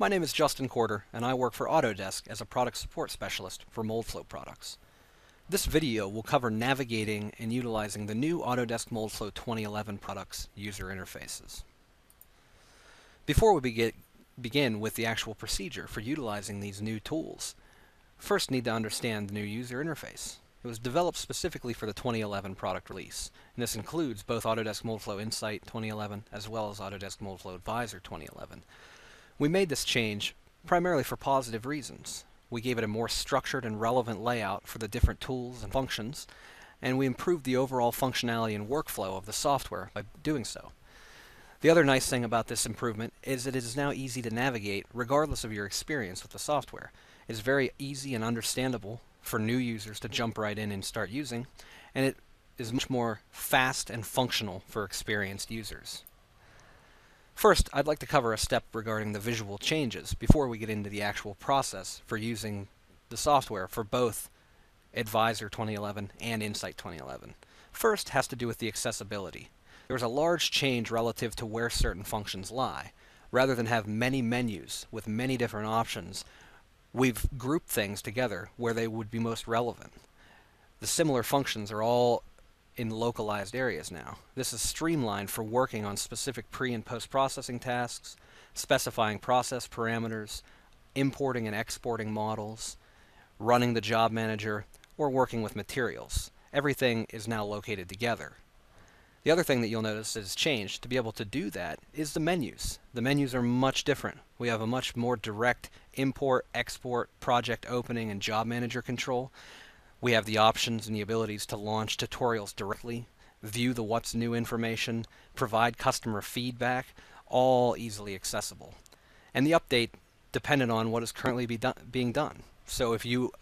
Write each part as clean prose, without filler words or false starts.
My name is Justin Corder, and I work for Autodesk as a product support specialist for Moldflow products. This video will cover navigating and utilizing the new Autodesk Moldflow 2011 products user interfaces. Before we begin with the actual procedure for utilizing these new tools, first need to understand the new user interface. It was developed specifically for the 2011 product release, and this includes both Autodesk Moldflow Insight 2011 as well as Autodesk Moldflow Advisor 2011. We made this change primarily for positive reasons. We gave it a more structured and relevant layout for the different tools and functions, and we improved the overall functionality and workflow of the software by doing so. The other nice thing about this improvement is that it is now easy to navigate regardless of your experience with the software. It is very easy and understandable for new users to jump right in and start using, and it is much more fast and functional for experienced users. First, I'd like to cover a step regarding the visual changes before we get into the actual process for using the software for both Advisor 2011 and Insight 2011. First has to do with the accessibility. There was a large change relative to where certain functions lie. Rather than have many menus with many different options, we've grouped things together where they would be most relevant. The similar functions are all in localized areas now. This is streamlined for working on specific pre- and post-processing tasks, specifying process parameters, importing and exporting models, running the job manager, or working with materials. Everything is now located together. The other thing that you'll notice that has changed to be able to do that is the menus. The menus are much different. We have a much more direct import, export, project opening, and job manager control. We have the options and the abilities to launch tutorials directly, view the what's new information, provide customer feedback, all easily accessible. And the update dependent on what is currently being done. So if you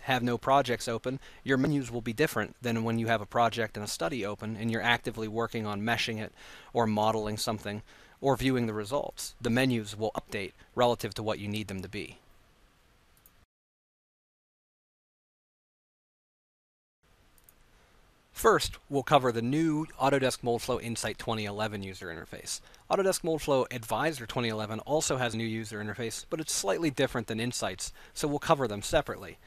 have no projects open, your menus will be different than when you have a project and a study open and you're actively working on meshing it or modeling something or viewing the results. The menus will update relative to what you need them to be. First, we'll cover the new Autodesk Moldflow Insight 2011 user interface. Autodesk Moldflow Advisor 2011 also has a new user interface, but it's slightly different than Insight's, so we'll cover them separately.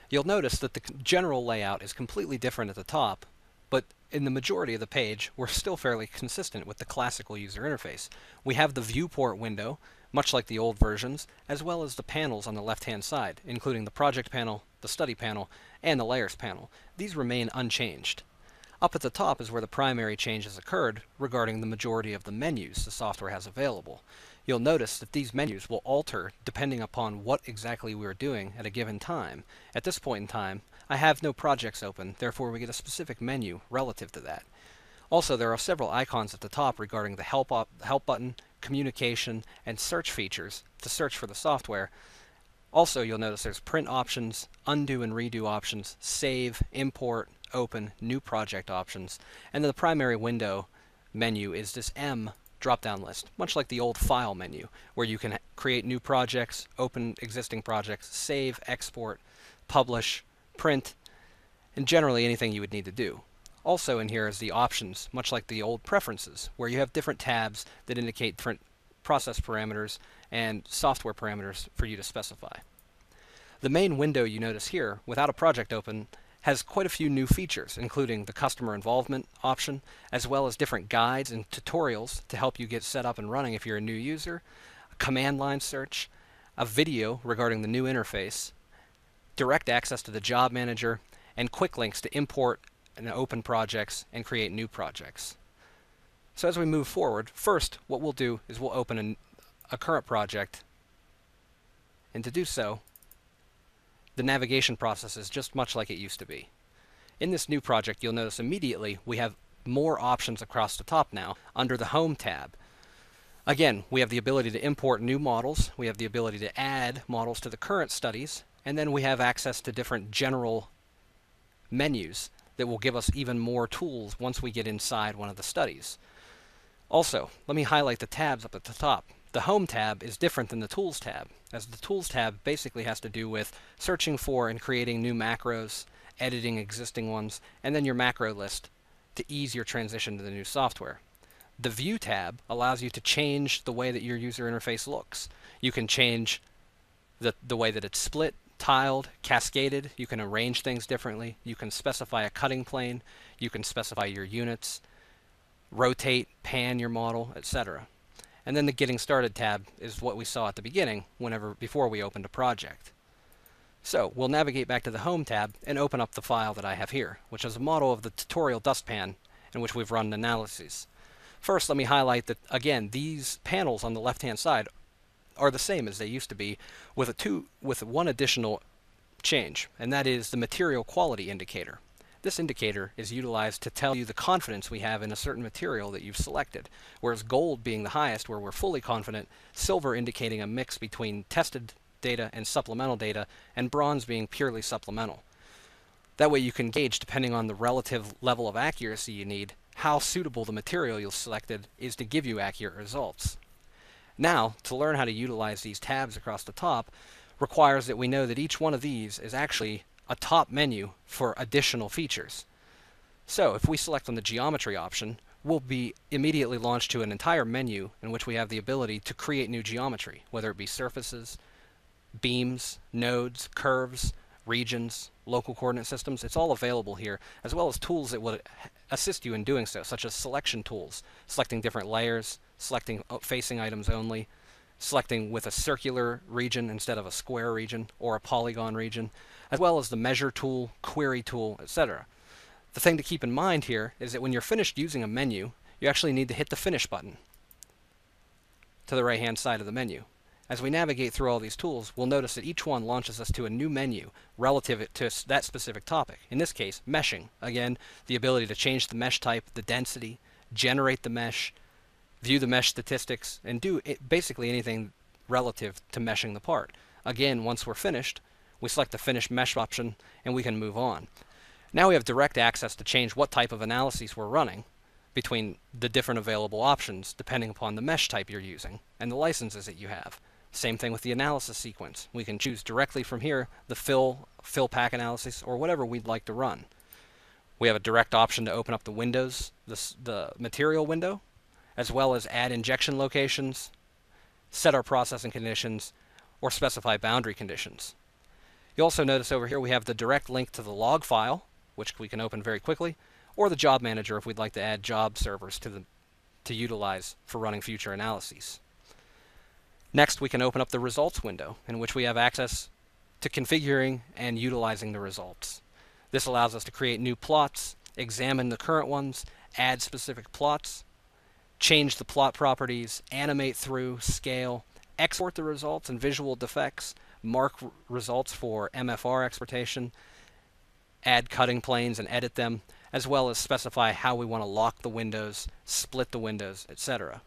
You'll notice that the general layout is completely different at the top, but in the majority of the page, we're still fairly consistent with the classical user interface. We have the viewport window, much like the old versions, as well as the panels on the left-hand side, including the project panel, the study panel, and the layers panel. These remain unchanged. Up at the top is where the primary changes occurred regarding the majority of the menus the software has available. You'll notice that these menus will alter depending upon what exactly we're doing at a given time. At this point in time, I have no projects open, therefore we get a specific menu relative to that. Also, there are several icons at the top regarding the help button, communication, and search features to search for the software. Also, you'll notice there's print options, undo and redo options, save, import, open, new project options, and then the primary window menu is this M drop-down list, much like the old file menu, where you can create new projects, open existing projects, save, export, publish, print, and generally anything you would need to do. Also in here is the options, much like the old preferences, where you have different tabs that indicate different process parameters and software parameters for you to specify. The main window you notice here, without a project open, has quite a few new features, including the customer involvement option, as well as different guides and tutorials to help you get set up and running if you're a new user, a command line search, a video regarding the new interface, direct access to the job manager, and quick links to import and open projects and create new projects. So as we move forward, first what we'll do is we'll open a current project, and to do so, the navigation process is just much like it used to be. In this new project, you'll notice immediately we have more options across the top now under the Home tab. Again, we have the ability to import new models, we have the ability to add models to the current studies, and then we have access to different general menus that will give us even more tools once we get inside one of the studies. Also, let me highlight the tabs up at the top. The Home tab is different than the Tools tab, as the Tools tab basically has to do with searching for and creating new macros, editing existing ones, and then your macro list to ease your transition to the new software. The View tab allows you to change the way that your user interface looks. You can change the way that it's split, tiled, cascaded. You can arrange things differently. You can specify a cutting plane. You can specify your units, rotate, pan your model, etc. And then the Getting Started tab is what we saw at the beginning before we opened a project. So we'll navigate back to the Home tab and open up the file that I have here, which is a model of the tutorial dustpan in which we've run analyses. First, let me highlight that, again, these panels on the left-hand side are the same as they used to be, with one additional change, and that is the material quality indicator. This indicator is utilized to tell you the confidence we have in a certain material that you've selected, whereas gold being the highest where we're fully confident, silver indicating a mix between tested data and supplemental data, and bronze being purely supplemental. That way you can gauge, depending on the relative level of accuracy you need, how suitable the material you've selected is to give you accurate results. Now, to learn how to utilize these tabs across the top requires that we know that each one of these is actually a top menu for additional features. So if we select on the geometry option, we'll be immediately launched to an entire menu in which we have the ability to create new geometry, whether it be surfaces, beams, nodes, curves, regions, local coordinate systems. It's all available here, as well as tools that will assist you in doing so, such as selection tools, selecting different layers, selecting facing items only, selecting with a circular region instead of a square region or a polygon region, as well as the measure tool, query tool, etc. The thing to keep in mind here is that when you're finished using a menu, you actually need to hit the Finish button to the right-hand side of the menu. As we navigate through all these tools, we'll notice that each one launches us to a new menu relative to that specific topic. In this case, meshing. Again, the ability to change the mesh type, the density, generate the mesh, view the mesh statistics, and do basically anything relative to meshing the part. Again, once we're finished, we select the Finish Mesh option, and we can move on. Now we have direct access to change what type of analyses we're running between the different available options, depending upon the mesh type you're using and the licenses that you have. Same thing with the analysis sequence. We can choose directly from here the fill pack analysis, or whatever we'd like to run. We have a direct option to open up the windows, the material window, as well as add injection locations, set our processing conditions, or specify boundary conditions. You'll also notice over here we have the direct link to the log file, which we can open very quickly, or the job manager if we'd like to add job servers to utilize for running future analyses. Next, we can open up the results window, in which we have access to configuring and utilizing the results. This allows us to create new plots, examine the current ones, add specific plots, change the plot properties, animate through, scale, export the results and visual defects, mark results for MFR exportation, add cutting planes and edit them, as well as specify how we want to lock the windows, split the windows, etc.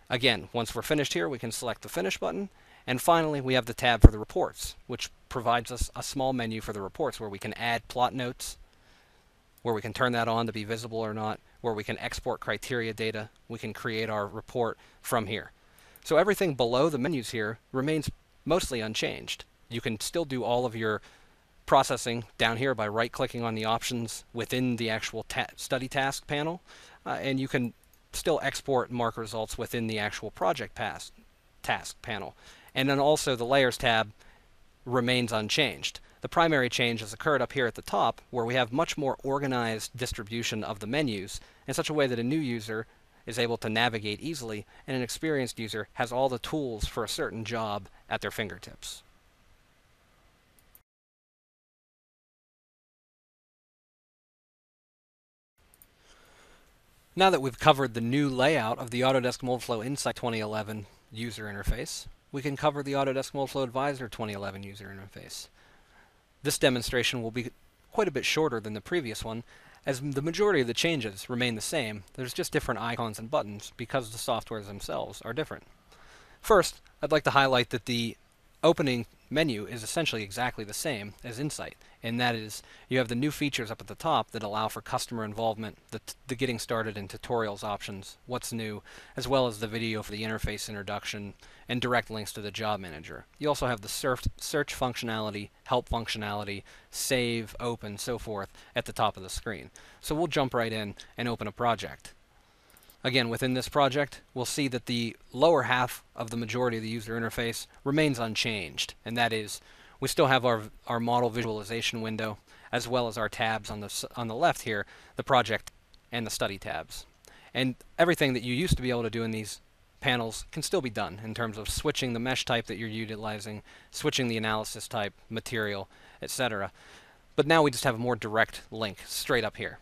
Again, once we're finished here, we can select the Finish button, and finally we have the tab for the reports, which provides us a small menu for the reports where we can add plot notes, where we can turn that on to be visible or not, where we can export criteria data. We can create our report from here. So everything below the menus here remains mostly unchanged. You can still do all of your processing down here by right-clicking on the options within the actual study task panel, and you can still export and mark results within the actual project task panel. And then also the Layers tab remains unchanged. The primary change has occurred up here at the top, where we have much more organized distribution of the menus in such a way that a new user is able to navigate easily, and an experienced user has all the tools for a certain job at their fingertips. Now that we've covered the new layout of the Autodesk Moldflow Insight 2011 user interface, we can cover the Autodesk Moldflow Advisor 2011 user interface. This demonstration will be quite a bit shorter than the previous one, as the majority of the changes remain the same. There's just different icons and buttons because the softwares themselves are different. First, I'd like to highlight that the opening menu is essentially exactly the same as Insight, and that is you have the new features up at the top that allow for customer involvement, the getting started and tutorials options, what's new, as well as the video for the interface introduction and direct links to the job manager. You also have the search functionality, help functionality, save, open, so forth at the top of the screen. So we'll jump right in and open a project. Again, within this project, we'll see that the lower half of the majority of the user interface remains unchanged, and that is, we still have our model visualization window, as well as our tabs on the left here, the project and the study tabs. And everything that you used to be able to do in these panels can still be done in terms of switching the mesh type that you're utilizing, switching the analysis type, material, etc. But now we just have a more direct link straight up here.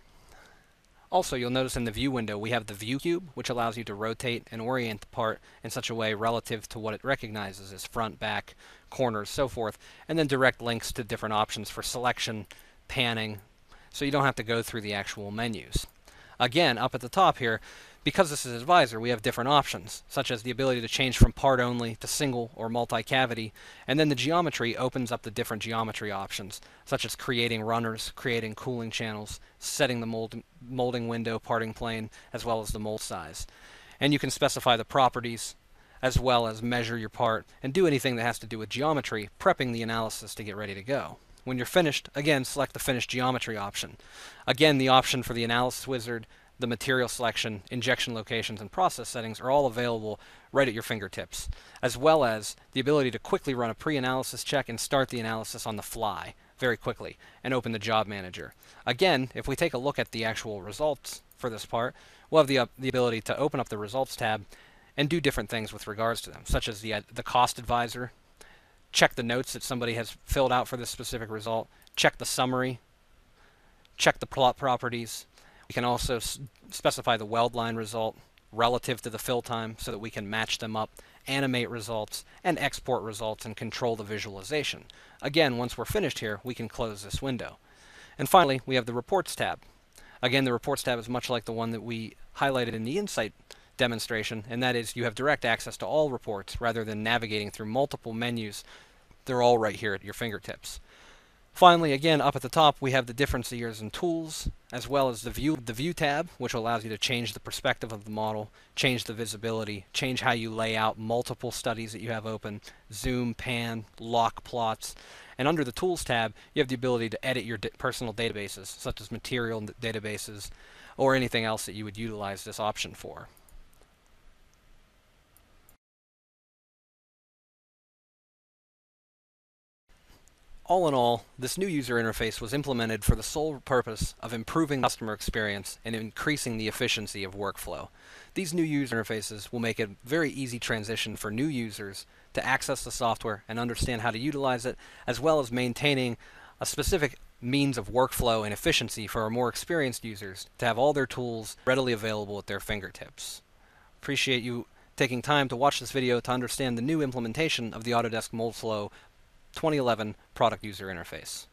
Also, you'll notice in the view window we have the view cube, which allows you to rotate and orient the part in such a way relative to what it recognizes as front, back, corners, so forth, and then direct links to different options for selection, panning, so you don't have to go through the actual menus. Again, up at the top here, because this is Advisor, we have different options, such as the ability to change from part only to single or multi-cavity, and then the geometry opens up the different geometry options, such as creating runners, creating cooling channels, setting the molding window, parting plane, as well as the mold size. And you can specify the properties, as well as measure your part, and do anything that has to do with geometry, prepping the analysis to get ready to go. When you're finished, again, select the Finish Geometry option. Again, the option for the Analysis Wizard, the material selection, injection locations, and process settings are all available right at your fingertips, as well as the ability to quickly run a pre-analysis check and start the analysis on the fly very quickly and open the Job Manager. Again, if we take a look at the actual results for this part, we'll have the ability to open up the Results tab and do different things with regards to them, such as the Cost Advisor, check the notes that somebody has filled out for this specific result, check the summary, check the plot properties. We can also specify the weld line result relative to the fill time so that we can match them up, animate results, and export results and control the visualization. Again, once we're finished here, we can close this window. And finally, we have the Reports tab. Again, the Reports tab is much like the one that we highlighted in the Insight demonstration, and that is you have direct access to all reports rather than navigating through multiple menus. They're all right here at your fingertips. Finally, again, up at the top, we have the different tiers and tools, as well as the View tab, which allows you to change the perspective of the model, change the visibility, change how you lay out multiple studies that you have open, zoom, pan, lock plots. And under the Tools tab, you have the ability to edit your personal databases, such as material databases, or anything else that you would utilize this option for. All in all, this new user interface was implemented for the sole purpose of improving customer experience and increasing the efficiency of workflow. These new user interfaces will make it a very easy transition for new users to access the software and understand how to utilize it, as well as maintaining a specific means of workflow and efficiency for our more experienced users to have all their tools readily available at their fingertips. Appreciate you taking time to watch this video to understand the new implementation of the Autodesk Moldflow 2011 product user interface.